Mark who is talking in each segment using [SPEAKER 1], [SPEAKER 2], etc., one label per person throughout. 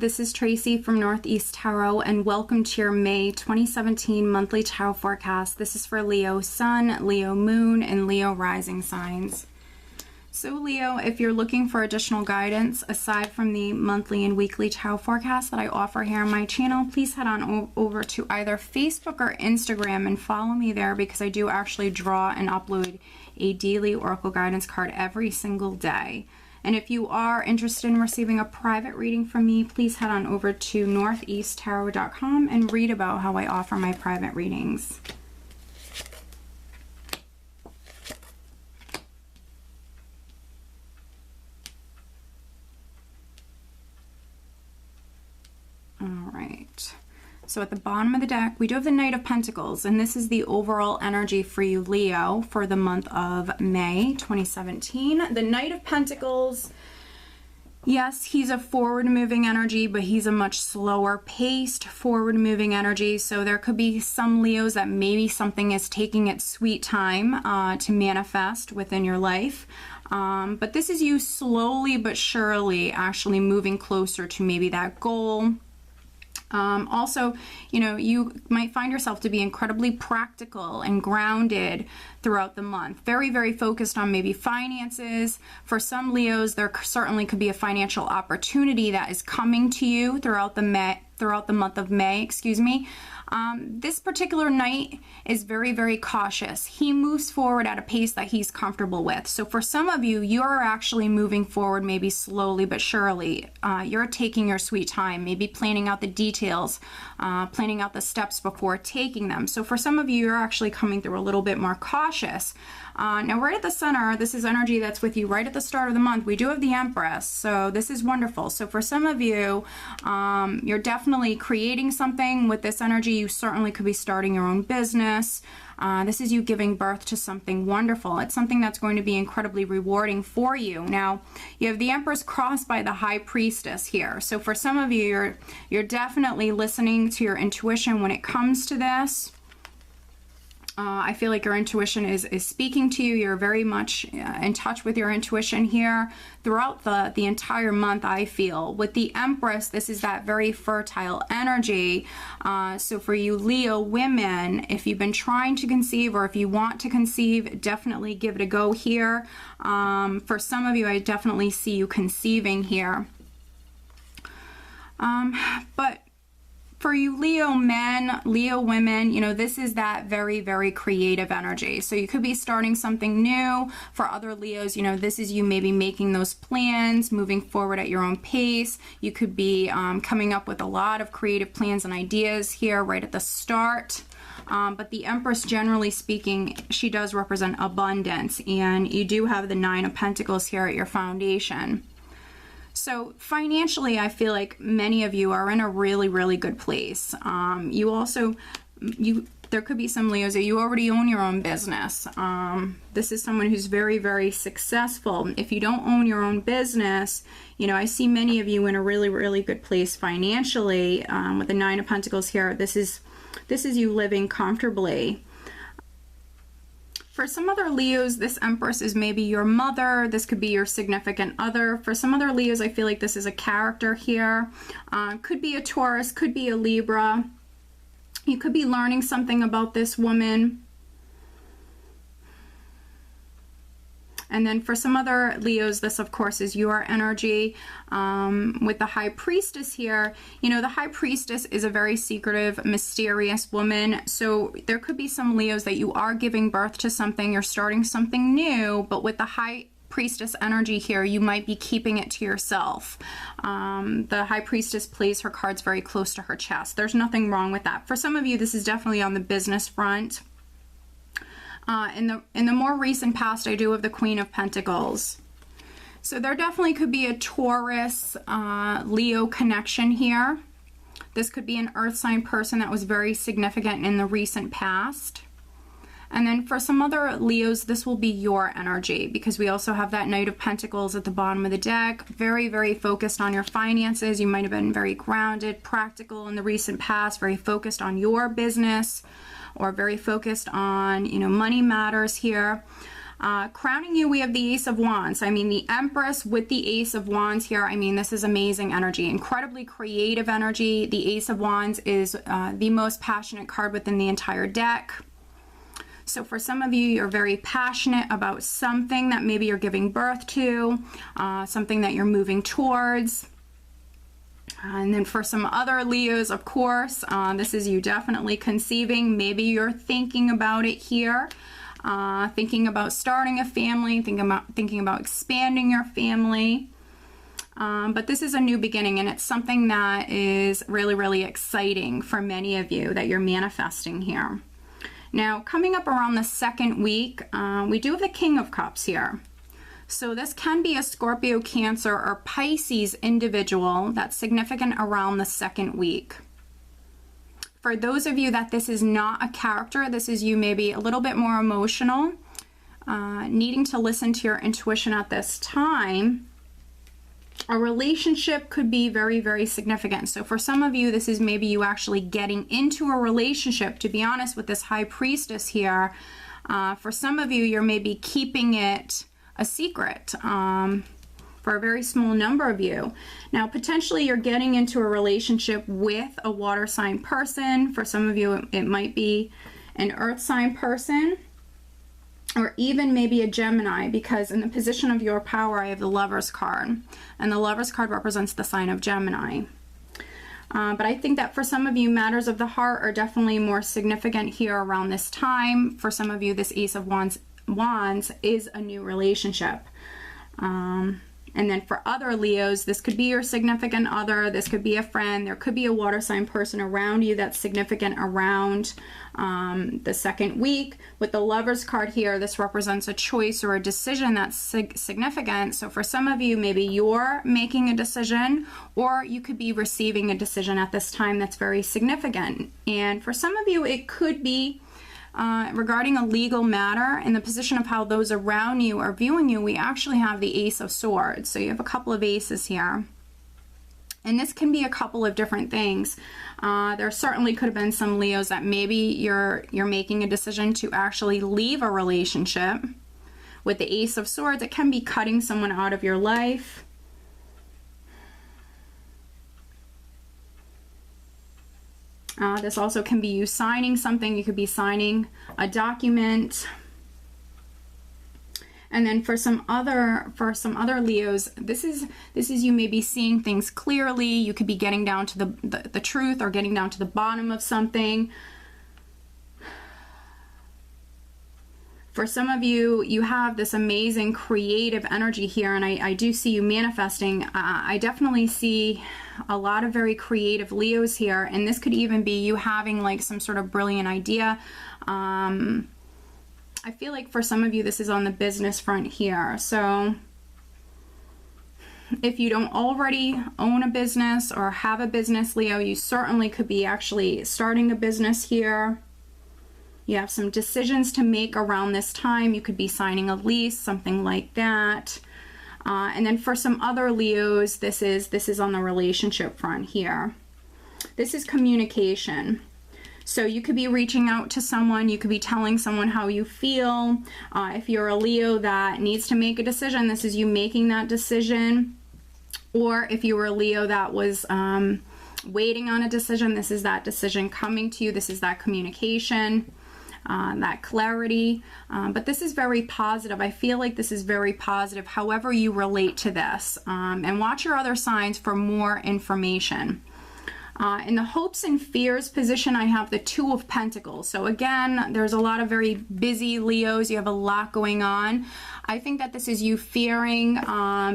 [SPEAKER 1] this is Tracy from Northeast Tarot, and welcome to your May 2017 monthly tarot forecast. This is for Leo Sun, Leo Moon, and Leo Rising signs. So Leo, if you're looking for additional guidance aside from the monthly and weekly tarot forecast that I offer here on my channel, please head on over to either Facebook or Instagram and follow me there, because I do actually draw and upload a daily oracle guidance card every single day. And if you are interested in receiving a private reading from me, please head on over to northeasttarot.com and read about how I offer my private readings. All right. So at the bottom of the deck, we do have the Knight of Pentacles, and this is the overall energy for you, Leo, for the month of May 2017. The Knight of Pentacles, yes, he's a forward-moving energy, but he's a much slower-paced forward-moving energy. So there could be some Leos that maybe something is taking its sweet time to manifest within your life. But this is you slowly but surely actually moving closer to maybe that goal. Also, you know, you might find yourself to be incredibly practical and grounded throughout the month. Very, very focused on maybe finances. For some Leos, there certainly could be a financial opportunity that is coming to you throughout the month of May, excuse me. This particular knight is very, very cautious. He moves forward at a pace that he's comfortable with. So for some of you, you're actually moving forward maybe slowly but surely. You're taking your sweet time, maybe planning out the details, planning out the steps before taking them. So for some of you, you're actually coming through a little bit more cautious. Now right at the center, this is energy that's with you right at the start of the month. We do have the Empress, so this is wonderful. So for some of you, you're definitely creating something with this energy. You certainly could be starting your own business. This is you giving birth to something wonderful. It's something that's going to be incredibly rewarding for you. Now, you have the Empress crossed by the High Priestess here. So for some of you, you're definitely listening to your intuition when it comes to this. I feel like your intuition is speaking to you. You're very much in touch with your intuition here throughout the entire month, I feel. With the Empress, this is that very fertile energy. So for you Leo women, if you've been trying to conceive or if you want to conceive, definitely give it a go here. For some of you, I definitely see you conceiving here. But for you Leo men, Leo women, you know, this is that very, very creative energy. So you could be starting something new. For other Leos, you know, this is you maybe making those plans, moving forward at your own pace. You could be coming up with a lot of creative plans and ideas here right at the start. But the Empress, generally speaking, she does represent abundance, and you do have the Nine of Pentacles here at your foundation. So financially, I feel like many of you are in a really, really good place. You also, there could be some Leos that you already own your own business. This is someone who's very, very successful. If you don't own your own business, you know, I see many of you in a really, really good place financially. With the Nine of Pentacles here, this is you living comfortably. For some other Leos, this Empress is maybe your mother. This could be your significant other. For some other Leos, I feel like this is a character here. Could be a Taurus, could be a Libra. You could be learning something about this woman. And then for some other Leos, this of course is your energy. With the High Priestess here, you know, the High Priestess is a very secretive, mysterious woman. So there could be some Leos that you are giving birth to something, you're starting something new, but with the High Priestess energy here, you might be keeping it to yourself. The High Priestess plays her cards very close to her chest. There's nothing wrong with that. For some of you, this is definitely on the business front. In the more recent past, I do have the Queen of Pentacles. So there definitely could be a Taurus, Leo connection here. This could be an earth sign person that was very significant in the recent past. And then for some other Leos, this will be your energy, because we also have that Knight of Pentacles at the bottom of the deck. Very, very focused on your finances. You might have been very grounded, practical in the recent past, very focused on your business, or very focused on, you know, money matters here. Crowning you, we have the Ace of Wands. I mean, the Empress with the Ace of Wands here. I mean, this is amazing energy, incredibly creative energy. The Ace of Wands is the most passionate card within the entire deck. So for some of you, you're very passionate about something that maybe you're giving birth to, something that you're moving towards. And then for some other Leos, of course, this is you definitely conceiving. Maybe you're thinking about it here, thinking about starting a family, thinking about expanding your family. But this is a new beginning, and it's something that is really, really exciting for many of you that you're manifesting here. Now, coming up around the second week, we do have the King of Cups here. So this can be a Scorpio, Cancer, or Pisces individual that's significant around the second week. For those of you that this is not a character, this is you maybe a little bit more emotional, needing to listen to your intuition at this time. A relationship could be very, very significant. So for some of you, this is maybe you actually getting into a relationship. To be honest, with this High Priestess here, for some of you, you're maybe keeping it a secret for a very small number of you. Now, potentially you're getting into a relationship with a water sign person. For some of you, it might be an earth sign person, or even maybe a Gemini, because in the position of your power, I have the Lover's card, and the Lover's card represents the sign of Gemini. But I think that for some of you, matters of the heart are definitely more significant here around this time. For some of you, this Ace of Wands is a new relationship. And then for other Leos, this could be your significant other, this could be a friend, there could be a water sign person around you that's significant around the second week. With the Lover's card here, this represents a choice or a decision that's significant. So for some of you, maybe you're making a decision, or you could be receiving a decision at this time that's very significant. And for some of you, it could be regarding a legal matter. In the position of how those around you are viewing you, we actually have the Ace of Swords. So you have a couple of aces here. And this can be a couple of different things. There certainly could have been some Leos that maybe you're making a decision to actually leave a relationship. With the Ace of Swords, it can be cutting someone out of your life. This also can be you signing something. You could be signing a document. And then for some other Leos, this is you maybe seeing things clearly. You could be getting down to the truth, or getting down to the bottom of something. For some of you, you have this amazing creative energy here, and I do see you manifesting. I definitely see a lot of very creative Leos here, and this could even be you having like some sort of brilliant idea. I feel like for some of you, this is on the business front here. So if you don't already own a business or have a business, Leo, you certainly could be actually starting a business here. You have some decisions to make around this time. You could be signing a lease, something like that. And then for some other Leos, this is on the relationship front here. This is communication. So you could be reaching out to someone. You could be telling someone how you feel. If you're a Leo that needs to make a decision, this is you making that decision. Or if you were a Leo that was waiting on a decision, this is that decision coming to you. This is that communication. That clarity, but this is very positive. I feel like this is very positive, however you relate to this, and watch your other signs for more information. In the hopes and fears position, I have the Two of Pentacles. So again, there's a lot of very busy Leos. You have a lot going on. I think that this is you fearing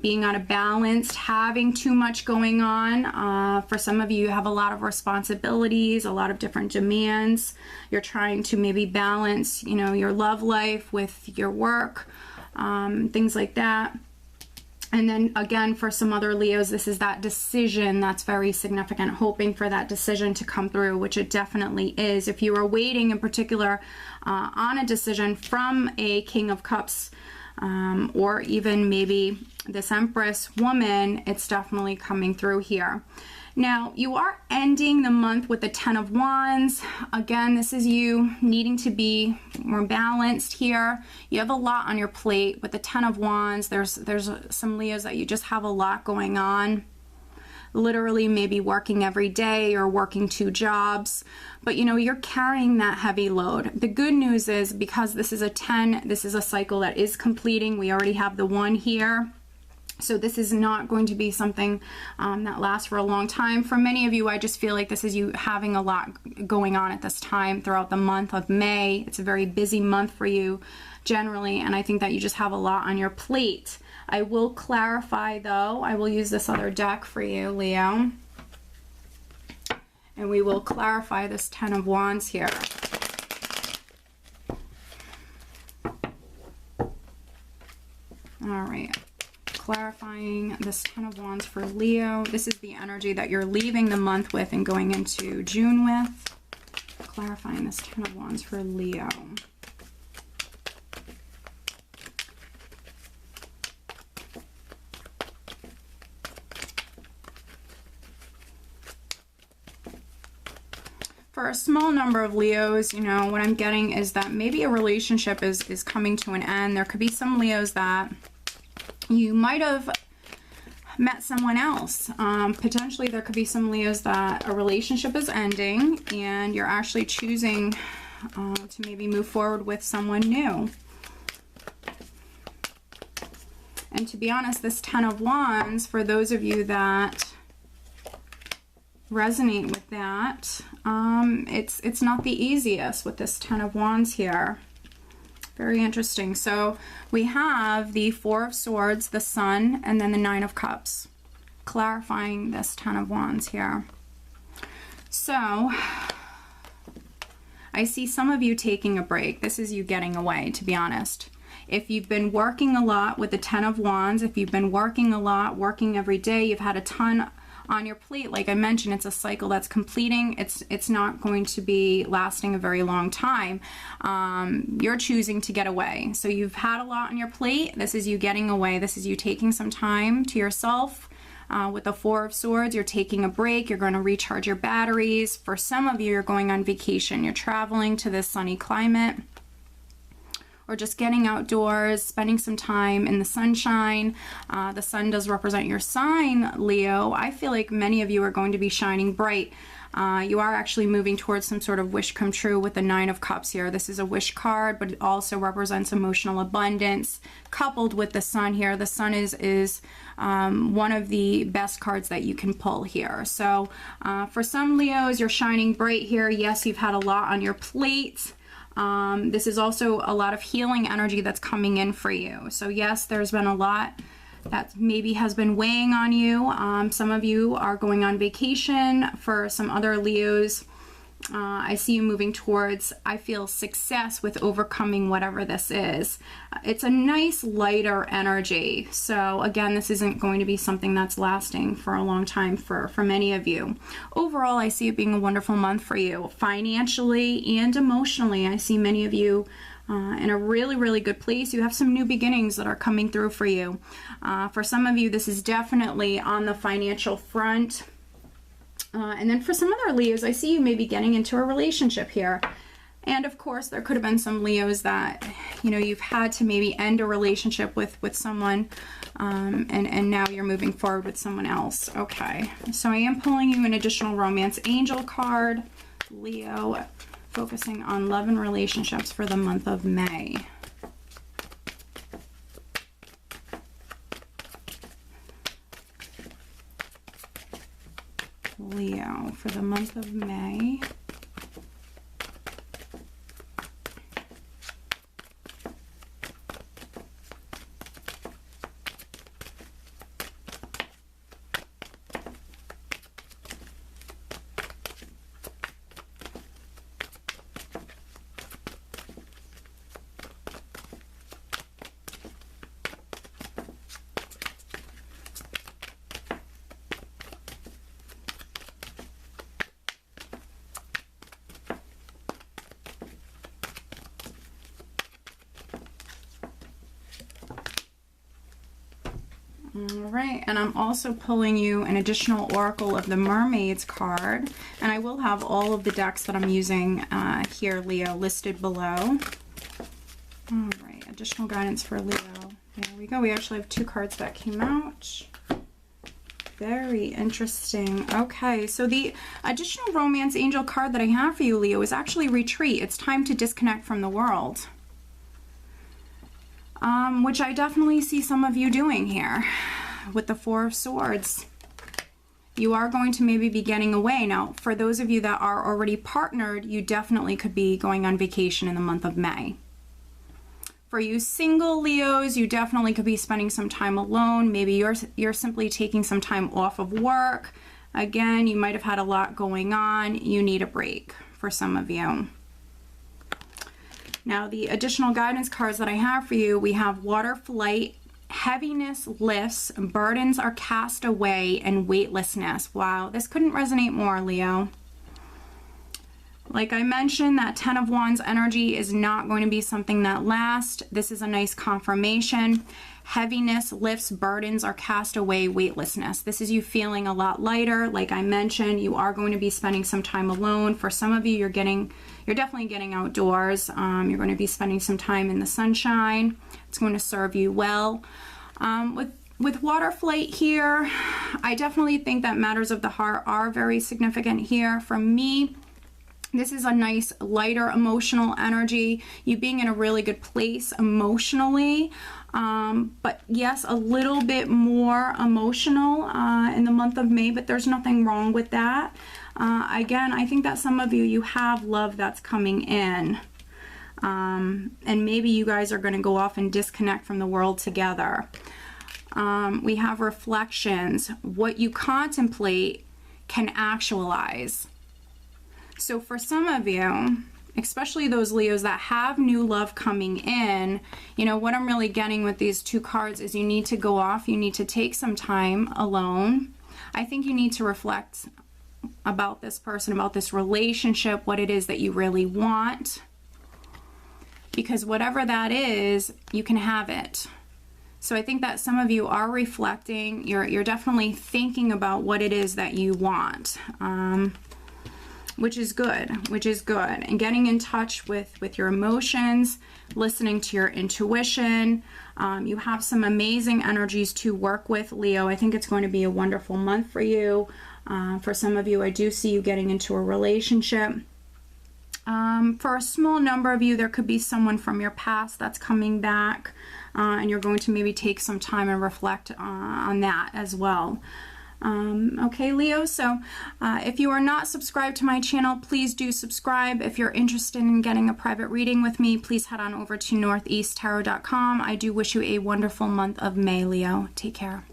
[SPEAKER 1] being out of balance, having too much going on. For some of you, you have a lot of responsibilities, a lot of different demands. You're trying to maybe balance, you know, your love life with your work, things like that. And then again, for some other Leos, this is that decision that's very significant, hoping for that decision to come through, which it definitely is. If you are waiting in particular on a decision from a King of Cups, or even maybe this Empress woman, it's definitely coming through here. Now, you are ending the month with the 10 of Wands. Again, this is you needing to be more balanced here. You have a lot on your plate with the 10 of Wands. There's some Leos that you just have a lot going on. Literally maybe working every day or working 2 jobs. But you know, you're carrying that heavy load. The good news is, because this is a 10, this is a cycle that is completing. We already have the 1 here. So this is not going to be something that lasts for a long time. For many of you, I just feel like this is you having a lot going on at this time throughout the month of May. It's a very busy month for you generally, and I think that you just have a lot on your plate. I will clarify though, I will use this other deck for you, Leo, and we will clarify this 10 of Wands here. All right. Clarifying this 10 of Wands for Leo. This is the energy that you're leaving the month with and going into June with. Clarifying this 10 of Wands for Leo. For a small number of Leos, you know, what I'm getting is that maybe a relationship is coming to an end. There could be some Leos that you might have met someone else. Potentially there could be some Leos that a relationship is ending and you're actually choosing to maybe move forward with someone new. And to be honest, this 10 of Wands, for those of you that resonate with that, it's not the easiest with this 10 of Wands here. Very interesting. So we have the 4 of Swords, the Sun, and then the 9 of Cups, clarifying this 10 of Wands here. So I see some of you taking a break. This is you getting away, to be honest. If you've been working a lot with the 10 of Wands, if you've been working a lot, working every day, you've had a ton on your plate, like I mentioned, it's a cycle that's completing. It's not going to be lasting a very long time. You're choosing to get away. So you've had a lot on your plate. This is you getting away. This is you taking some time to yourself. With the 4 of Swords, you're taking a break. You're going to recharge your batteries. For some of you, you're going on vacation. You're traveling to this sunny climate, or just getting outdoors, spending some time in the sunshine. The sun does represent your sign, Leo. I feel like many of you are going to be shining bright. You are actually moving towards some sort of wish come true with the 9 of Cups here. This is a wish card, but it also represents emotional abundance coupled with the Sun here. The Sun is one of the best cards that you can pull here. So for some Leos, you're shining bright here. Yes, you've had a lot on your plate. This is also a lot of healing energy that's coming in for you. So yes, there's been a lot that maybe has been weighing on you. Some of you are going on vacation. For some other Leos, I see you moving towards, I feel, success with overcoming whatever this is. It's a nice lighter energy. So again, this isn't going to be something that's lasting for a long time for many of you. Overall, I see it being a wonderful month for you. Financially and emotionally, I see many of you in a really, really good place. You have some new beginnings that are coming through for you. For some of you, this is definitely on the financial front. And then for some other Leos, I see you maybe getting into a relationship here. And of course, there could have been some Leos that, you know, you've had to maybe end a relationship with someone, and now you're moving forward with someone else. Okay, so I am pulling you an additional romance angel card, Leo, focusing on love and relationships for the month of May. Leo, for the month of May. All right, and I'm also pulling you an additional Oracle of the Mermaids card, and I will have all of the decks that I'm using here, Leo, listed below. All right, additional guidance for Leo. There we go. We actually have 2 cards that came out. Very interesting. Okay, so the additional romance angel card that I have for you, Leo, is actually retreat. It's time to disconnect from the world. Which I definitely see some of you doing here with the 4 of Swords. You are going to maybe be getting away. Now, for those of you that are already partnered, you definitely could be going on vacation in the month of May. For you single Leos, you definitely could be spending some time alone. Maybe you're simply taking some time off of work. Again, you might have had a lot going on. You need a break for some of you. Now, the additional guidance cards that I have for you, we have water flight, heaviness lifts, burdens are cast away, and weightlessness. Wow, this couldn't resonate more, Leo. Like I mentioned, that 10 of Wands energy is not going to be something that lasts. This is a nice confirmation. Heaviness lifts, burdens are cast away, weightlessness. This is you feeling a lot lighter. Like I mentioned, you are going to be spending some time alone. For some of you, you're definitely getting outdoors. You're going to be spending some time in the sunshine. It's going to serve you well. With water flight here, I definitely think that matters of the heart are very significant here. For me, this is a nice lighter emotional energy, you being in a really good place emotionally, but yes, a little bit more emotional in the month of May, but there's nothing wrong with that. Again, I think that some of you have love that's coming in, and maybe you guys are going to go off and disconnect from the world together. We have reflections. What you contemplate can actualize. So for some of you, especially those Leos that have new love coming in, you know, what I'm really getting with these 2 cards is you need to go off, you need to take some time alone. I think you need to reflect about this person, about this relationship, what it is that you really want. Because whatever that is, you can have it. So I think that some of you are reflecting, you're definitely thinking about what it is that you want. Which is good, and getting in touch with your emotions, listening to your intuition. You have some amazing energies to work with, Leo. I think it's going to be a wonderful month for you. For some of you, I do see you getting into a relationship. For a small number of you, there could be someone from your past that's coming back, and you're going to maybe take some time and reflect on that as well. Okay, Leo, so if you are not subscribed to my channel, please do subscribe. If you're interested in getting a private reading with me, please head on over to northeasttarot.com. I do wish you a wonderful month of May, Leo. Take care.